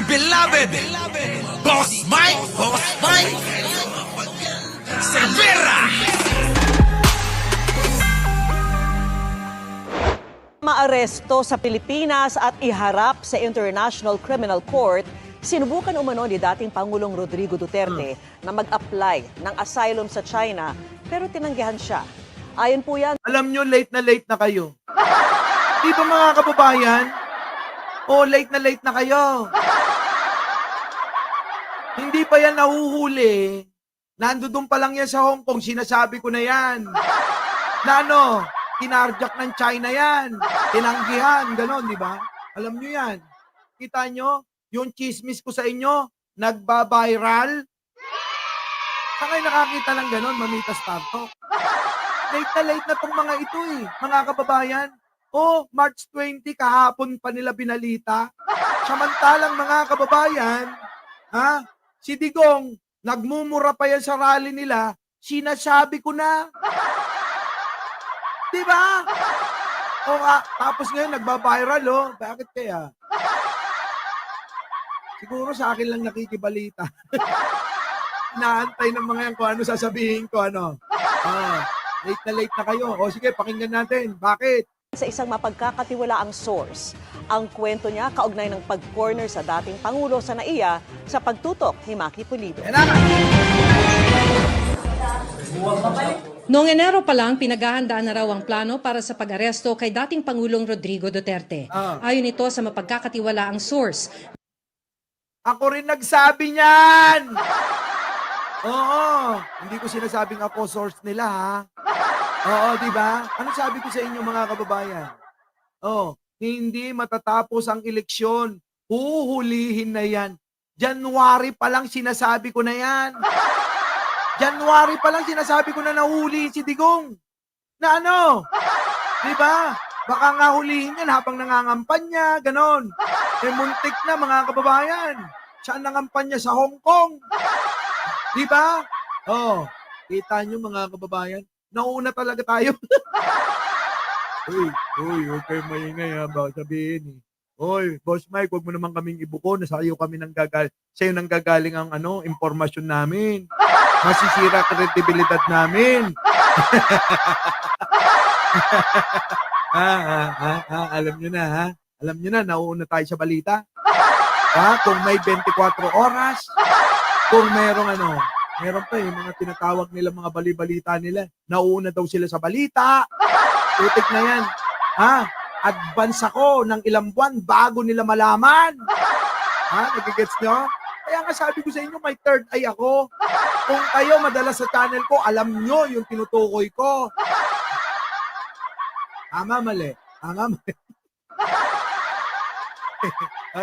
beloved Boss Mike Cervera. Maaresto sa Pilipinas at iharap sa International Criminal Court, sinubukan umano ni dating Pangulong Rodrigo Duterte na mag-apply ng asylum sa China pero tinanggihan siya. Ayon po yan. Alam nyo, late na kayo. Di ba mga kababayan? Late na kayo. Hindi pa yan nahuhuli. Nandoon pa lang yan sa Hong Kong, sinasabi ko na yan. Na ano, kinarjak ng China yan. Tinanggihan, ganon, di ba? Alam nyo yan. Kita nyo, yung chismis ko sa inyo, nagba-viral. Saan kayo nakakita ng ganon, Mamita Starto? Late na tong mga ito eh, mga kababayan. March 20, kahapon pa nila binalita. Samantalang mga kababayan, si Digong, nagmumura pa yan sa rally nila, sinasabi ko na. Diba? Tapos ngayon, nagba-viral, Bakit kaya? Siguro sa akin lang nakikibalita. Inaantay ng mga yan kung ano sasabihin ko, ano. Late na kayo. Sige, pakinggan natin. Bakit? Sa isang mapagkakatiwalaang source, ang kwento niya kaugnay ng pag-corner sa dating Pangulo sa NAIA sa pagtutok ni Maki Pulido. Noong Enero pa lang, pinaghahandaan na raw ang plano para sa pag-aresto kay dating Pangulong Rodrigo Duterte. Ayon ito sa mapagkakatiwalaang source. Ako rin nagsabi niyan! Oo, hindi ko sinasabing ako source nila, ha? Oo, di ba? Ano sabi ko sa inyo mga kababayan? Hindi matatapos ang eleksyon. Huhulihin na yan. January pa lang sinasabi ko na yan. January pa lang sinasabi ko na nahulihin si Digong. Na ano? Di ba? Baka nga hulihin yan habang nangangampanya, ganon. Muntik na mga kababayan. Saan nangampanya? Sa Hong Kong. Di ba? Kita nyo mga kababayan. Nauna talaga tayo. Uy, huwag kayong maingay ha, baka sabihin eh. Uy, Boss Mike, huwag mo naman kaming ibuko, sa'yo nang gagaling ang impormasyon namin. Masisira kredibilidad namin. Alam nyo na ha? Alam nyo na, nauuna tayo sa balita. Kung may 24 oras, kung meron pa mga tinatawag nila, mga bali-balita nila. Nauuna daw sila sa balita. Tutik na yan. Advance ako ng ilang buwan bago nila malaman. Nagigets nyo? Kaya nga sabi ko sa inyo, may third eye ako. Kung kayo madalas sa channel ko, alam nyo yung tinutukoy ko. Tama, mali.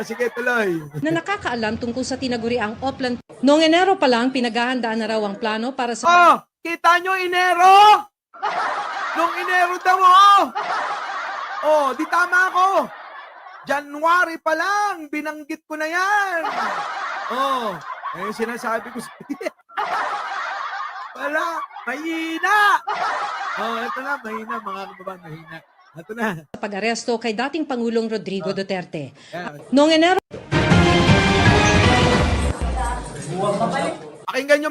Sige, tuloy. Na nakakaalam tungkol sa tinaguriang Oplan. Noong Enero pa lang, pinaghahandaan na raw ang plano para sa... Kita nyo, Enero? Noong Enero daw, di tama ako. January pa lang, binanggit ko na yan. Sinasabi ko wala, mahina. Ito na, mahina, mga kababayan, mahina. Ito na. Sa pag-aresto kay dating Pangulong Rodrigo Duterte. Noong Enero... Pakinggan nyo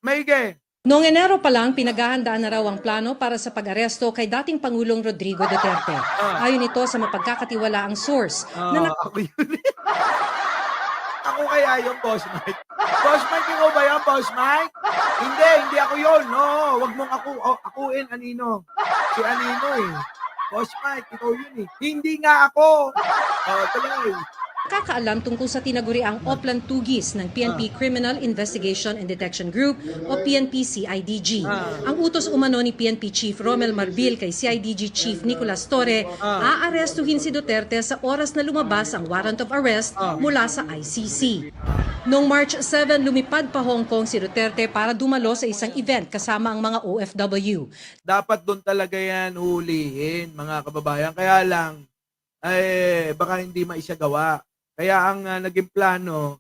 maigi. Noong Enero pa lang, pinaghahandaan na raw ang plano para sa pag-aresto kay dating Pangulong Rodrigo Duterte. Ayon ito sa mapagkakatiwalaang source. Ako yun. Ako kaya yung Boss Mike. Boss Mike, ikaw ba yan, Boss Mike? Hindi ako yun. No, wag mong akuin, Anino. Si Anino eh. Boss Mike, ikaw yun eh. Hindi nga ako. Tuloy. Nakakaalam tungkol sa tinaguriang Oplan Tugis ng PNP Criminal Investigation and Detection Group o PNP-CIDG. Ang utos umano ni PNP Chief Romel Marbil kay CIDG Chief Nicolas Torre, aarestuhin si Duterte sa oras na lumabas ang warrant of arrest mula sa ICC. Noong March 7, lumipad pa Hong Kong si Duterte para dumalo sa isang event kasama ang mga OFW. Dapat doon talaga yan hulihin, mga kababayan. Kaya lang, baka hindi maisagawa. Kaya ang naging plano,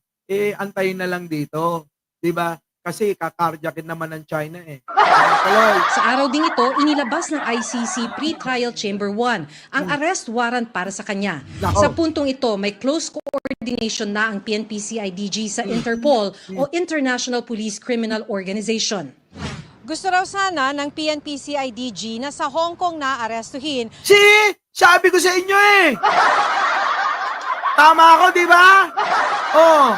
antayin na lang dito. Diba? Kasi kakarjakin naman ng China eh. Tuloy. Sa araw ding ito, inilabas ng ICC Pre-Trial Chamber 1 ang arrest warrant para sa kanya. Nako. Sa puntong ito, may close coordination na ang PNP-CIDG sa Interpol o International Police Criminal Organization. Gusto raw sana ng PNP-CIDG na sa Hong Kong na arestuhin. See? Sabi ko sa inyo eh. Tama ako, di ba? Oh,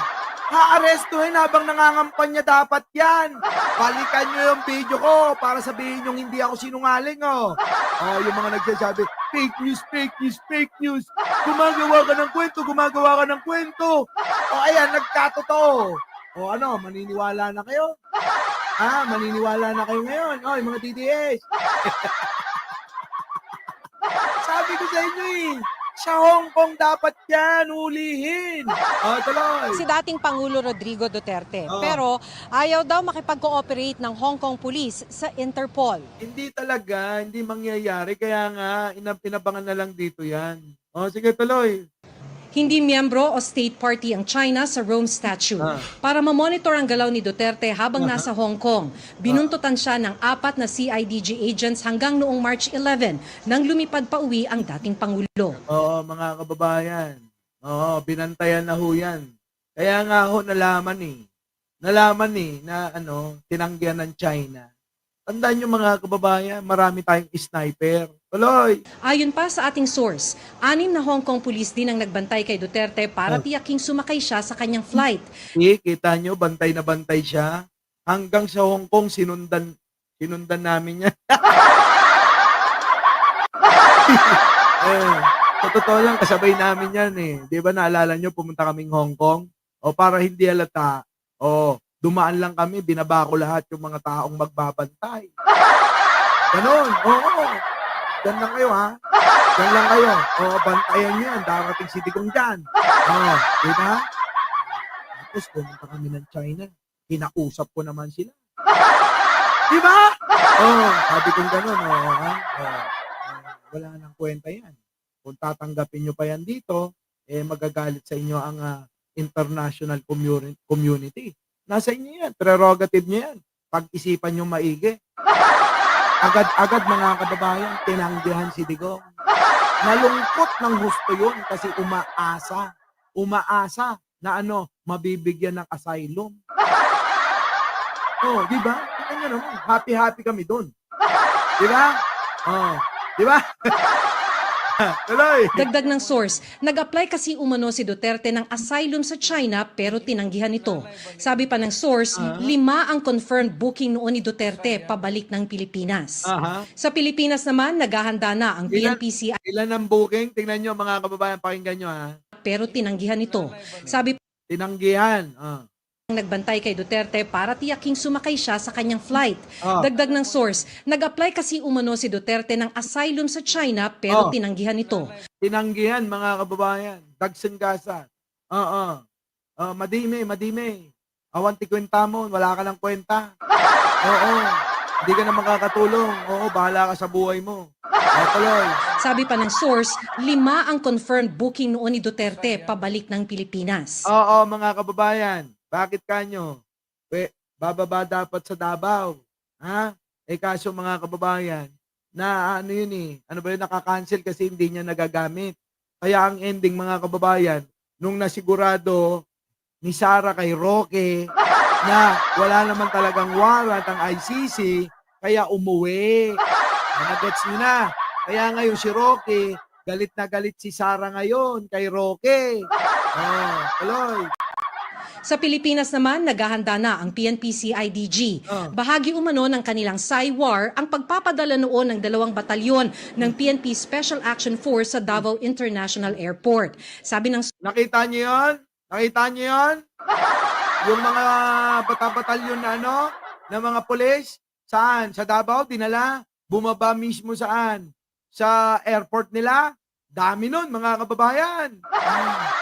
haarestuhin habang nangangampanya dapat yan. Balikan nyo yung video ko para sabihin yung hindi ako sinungaling, oh. Oh, yung mga nagsasabi, fake news, fake news, fake news. Gumagawa ka ng kwento, gumagawa ka ng kwento. O ayan, nagkatotoo. O ano, maniniwala na kayo? Ha, maniniwala na kayo ngayon? O, yung mga DDS. Sabi ko sa inyo eh, sa Hong Kong dapat yan, hulihin. O, tuloy. Si dating Pangulo Rodrigo Duterte. Oo. Pero ayaw daw makipag-cooperate ng Hong Kong Police sa Interpol. Hindi talaga, hindi mangyayari. Kaya nga, inabangan na lang dito yan. O, sige, tuloy. Hindi miyembro o state party ang China sa Rome Statute. Para mamonitor ang galaw ni Duterte habang nasa Hong Kong, binuntutan siya ng 4 na CIDG agents hanggang noong March 11 nang lumipad pa uwi ang dating Pangulo. Oo, mga kababayan. Oo, binantayan na ho yan. Kaya nga ho, nalaman na tinanggihan ng China. Tandaan nyo mga kababayan, marami tayong sniper. Tuloy! Ayon pa sa ating source, 6 na Hong Kong police din ang nagbantay kay Duterte para tiyaking sumakay siya sa kanyang flight. Kita nyo, bantay na bantay siya. Hanggang sa Hong Kong, sinundan namin yan. Sa totoo lang, kasabay namin yan eh. Di ba naalala nyo, pumunta kaming Hong Kong? O para hindi halata, dumaan lang kami, binaba ko lahat yung mga taong magbabantay. Ganon, oo. Diyan lang kayo ha. Diyan lang kayo. Oo, bantayan nyo yan. Darating si Digong dyan. Oo, di ba? Tapos pumunta kami ng China. Kinausap ko naman sila. Di ba? Oo, sabi kong ganon. Oo, ha? Oo. Wala nang kwenta yan. Kung tatanggapin nyo pa yan dito, magagalit sa inyo ang international community. Nasa inyo yan. Prerogative nyo yan. Pag-isipan nyo maigi. Agad-agad mga kababayan, tinanggihan si Digong. Nalungkot ng husto yun kasi umaasa na mabibigyan ng asylum. Oh, di ba? Tingnan nyo naman, happy-happy kami doon. Di ba? Oh, di ba? Tuloy! Dagdag ng source, nag-apply kasi umano si Duterte ng asylum sa China pero tinanggihan ito. Sabi pa ng source, 5 ang confirmed booking noon ni Duterte pabalik ng Pilipinas. Sa Pilipinas naman, naghahanda na ang PNP-CIDG Ilan ang booking? Tingnan nyo mga kababayan, pakinggan nyo ha. pero tinanggihan ito. Sabi Tinanggihan. nagbantay kay Duterte para tiyaking sumakay siya sa kanyang flight. Dagdag ng source, nag-apply kasi umano si Duterte ng asylum sa China pero tinanggihan ito. Tinanggihan mga kababayan. Dagsan gasa. Madime. Awanti kwenta mo, wala ka ng kwenta. Oo. Hindi ka na makakatulong. Oo, bahala ka sa buhay mo. Tuloy. Sabi pa ng source, 5 ang confirmed booking noon ni Duterte pabalik ng Pilipinas. Oo, mga kababayan. Bakit kanyo? Bababa dapat sa Davao. Ha? Kaso mga kababayan, na nakaka-cancel kasi hindi niya nagagamit. Kaya ang ending mga kababayan, nung nasigurado ni Sara kay Roque na wala naman talagang warrant ang ICC, kaya umuwi. Nagets niyo na. Kaya ngayon si Roque, galit na galit si Sara ngayon kay Roque. Tuloy. Sa Pilipinas naman, naghahanda na ang PNP-CIDG. Bahagi umano ng kanilang SAIWAR ang pagpapadala noon ng 2 batalyon ng PNP Special Action Force sa Davao International Airport. Sabi ng Nakita niyo yun? Nakita niyo yun? Yung mga batalyon na na mga pulis, saan? Sa Davao, dinala. Bumaba mismo saan? Sa airport nila. Dami nun, mga kababayan.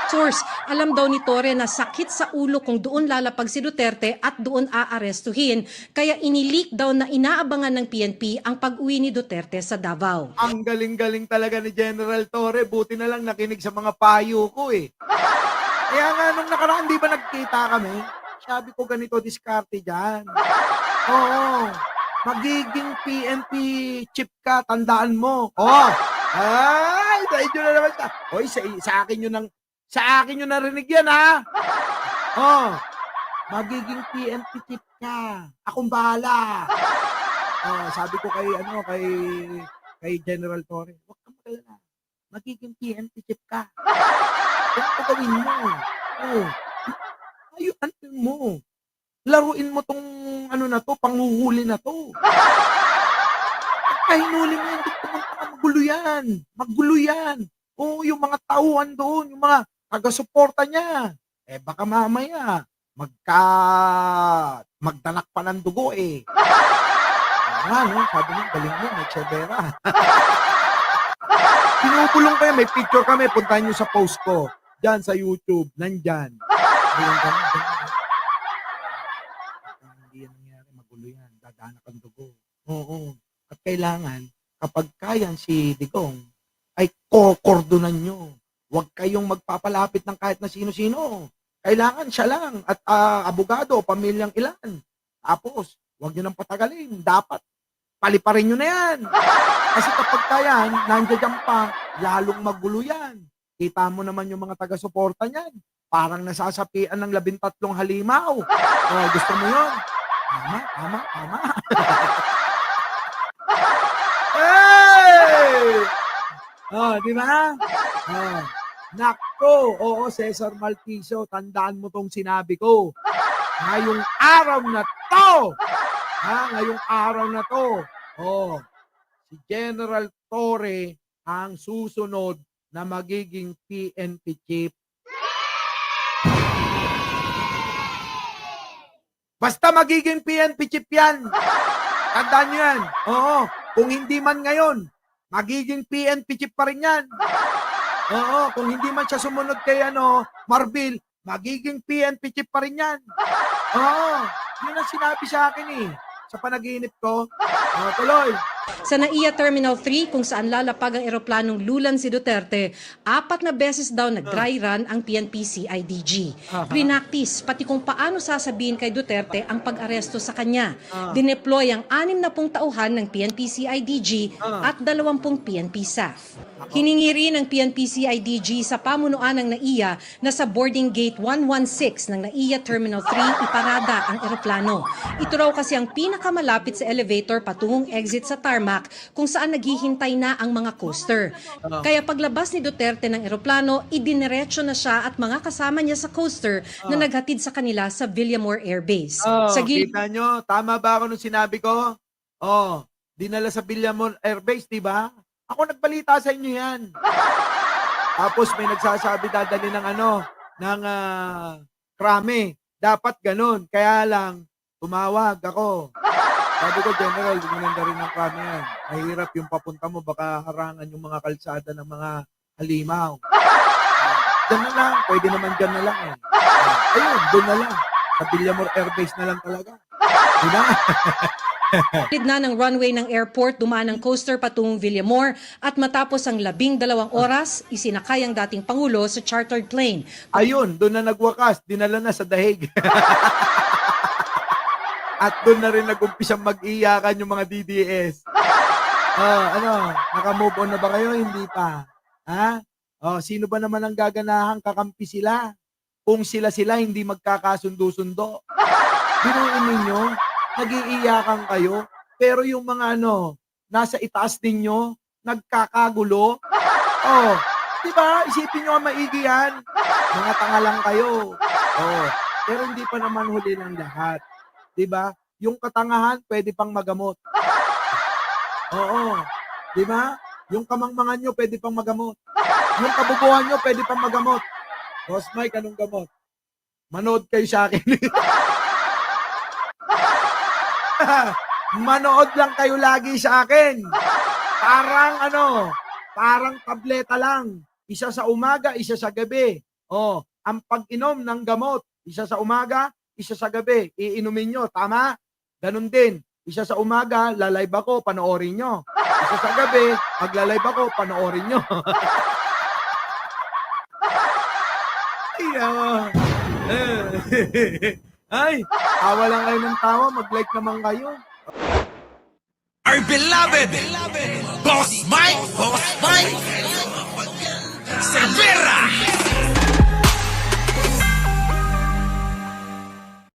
source, alam daw ni Torre na sakit sa ulo kung doon lalapag si Duterte at doon aarestuhin. Kaya inileak daw na inaabangan ng PNP ang pag-uwi ni Duterte sa Davao. Ang galing-galing talaga ni General Torre. Buti na lang nakinig sa mga payo ko eh. Kaya nga nung nakaraan, di ba nagkita kami? sabi ko ganito, diskarte dyan. Oo. Magiging PNP chief ka, tandaan mo. Oh. Ay, sa inyo na naman siya. Hoy, sa akin yun narinig yan, ha? Oh. Magiging PNP chief ka. Akong bahala. Oh, sabi ko kay General Torre, huwag kang magalala. Magiging PNP chief ka. Huwag ka gawin mo. Oh. Ayun mo. Laruin mo tong panguhuli na to. Kahinuli mo yan, pumunta ka, magulo yan. Oo, yung mga tauhan doon, yung mga taga-suporta niya. Baka mamaya, magdanak pa ng dugo eh. No? Sabi niya, galing mo, may Chevera. Pinupulong kayo, may picture kami, puntahan niyo sa post ko. Diyan sa YouTube, nandyan. Ayun, ganun. Hindi yan nangyari, magulo yan, dadanak ang dugo. Oo. At kailangan, kapag kayan si Digong, ay kokordonan nyo. Huwag kayong magpapalapit ng kahit na sino-sino. Kailangan siya lang at abogado, pamilyang ilan. Tapos, huwag nyo nang patagalin. Dapat, paliparin nyo na yan. Kasi kapag kayan, nandiyan pa, lalong magulo yan. Kita mo naman yung mga taga-suporta niyan. Parang nasasapian ng 13 halimaw. Gusto mo yun? Tama. Hey! Di ba? Nako, oo, Cesar Malpiso, tandaan mo tong sinabi ko. Ngayong araw na to, si General Torre ang susunod na magiging PNP chief. Basta magiging PNP chief yan. Tandaan nyo yan. Oo. Kung hindi man ngayon, magiging PNP chief pa rin yan. Oo. Kung hindi man siya sumunod kay Marbil, magiging PNP chief pa rin yan. Oo. Yun ang sinabi sa akin eh. Sa panaginip ko. Tuloy. Sa NAIA Terminal 3, kung saan lalapag ang eroplanong lulan si Duterte, 4 na beses daw nag-dry run ang PNP-CIDG. Prinaktis, pati kung paano sasabihin kay Duterte ang pag-aresto sa kanya. Dineploy ang 60 tauhan ng PNP-CIDG at 20 PNP staff. Hiningi rin ng PNP-CIDG sa pamunuan ng NAIA na sa boarding gate 116 ng NAIA Terminal 3 iparada ang eroplano. Ito raw kasi ang pinakamalapit sa elevator patungong exit sa tarmac kung saan naghihintay na ang mga coaster. Kaya paglabas ni Duterte ng eroplano, idiniretso na siya at mga kasama niya sa coaster na naghatid sa kanila sa Villamor Air Base. Kita nyo, tama ba ako nung sinabi ko? Dinala sa Villamor Air Base, di ba? Ako nagbalita sa inyo yan. Tapos may nagsasabi dadali ng krame. Dapat ganun. Kaya lang, tumawag ako. Sabi ko, General, gumunanda rin ng krame yan. Mahirap yung papunta mo, baka harangan yung mga kalsada ng mga halimaw. Diyan na lang, pwede naman dyan na lang eh. Ayun, doon na lang. Sa Villamor Air Base na lang talaga. Diba? Lid na ng runway ng airport, dumaan ang coaster patungong Villamor at matapos ang 12 oras, isinakay ang dating Pangulo sa chartered plane. Ayun, doon na nagwakas, dinala na sa dahig. At doon na rin nag-umpisang mag-iyakan yung mga DDS. Naka-move on na ba kayo? Hindi pa. Ha? Sino ba naman ang gaganahang kakampi sila? Kung sila hindi magkakasundo-sundo. Binuin ninyo, nag-iiyakan kayo, pero yung mga nasa itaas ninyo, nagkakagulo. Diba? Isipin nyo ang maigi yan. Mga tanga lang kayo. Pero hindi pa naman huli ng lahat. Diba? Yung katangahan, pwede pang magamot. Diba? Yung kamangmangan nyo, pwede pang magamot. Yung kabubuhan nyo, pwede pang magamot. Boss Mike, anong gamot? Manood kayo sa akin. Manood lang kayo lagi sa akin. Parang tableta lang. Isa sa umaga, isa sa gabi. Ang pag-inom ng gamot, isa sa umaga, isa sa gabi. Iinumin nyo, tama? Ganun din. Isa sa umaga, lalive ako, panoorin nyo. Isa sa gabi, magla-live ako, panoorin nyo. Ay, tawa lang kayo ng tawa. Mag-like naman kayo. Our beloved Boss Mike Cervera.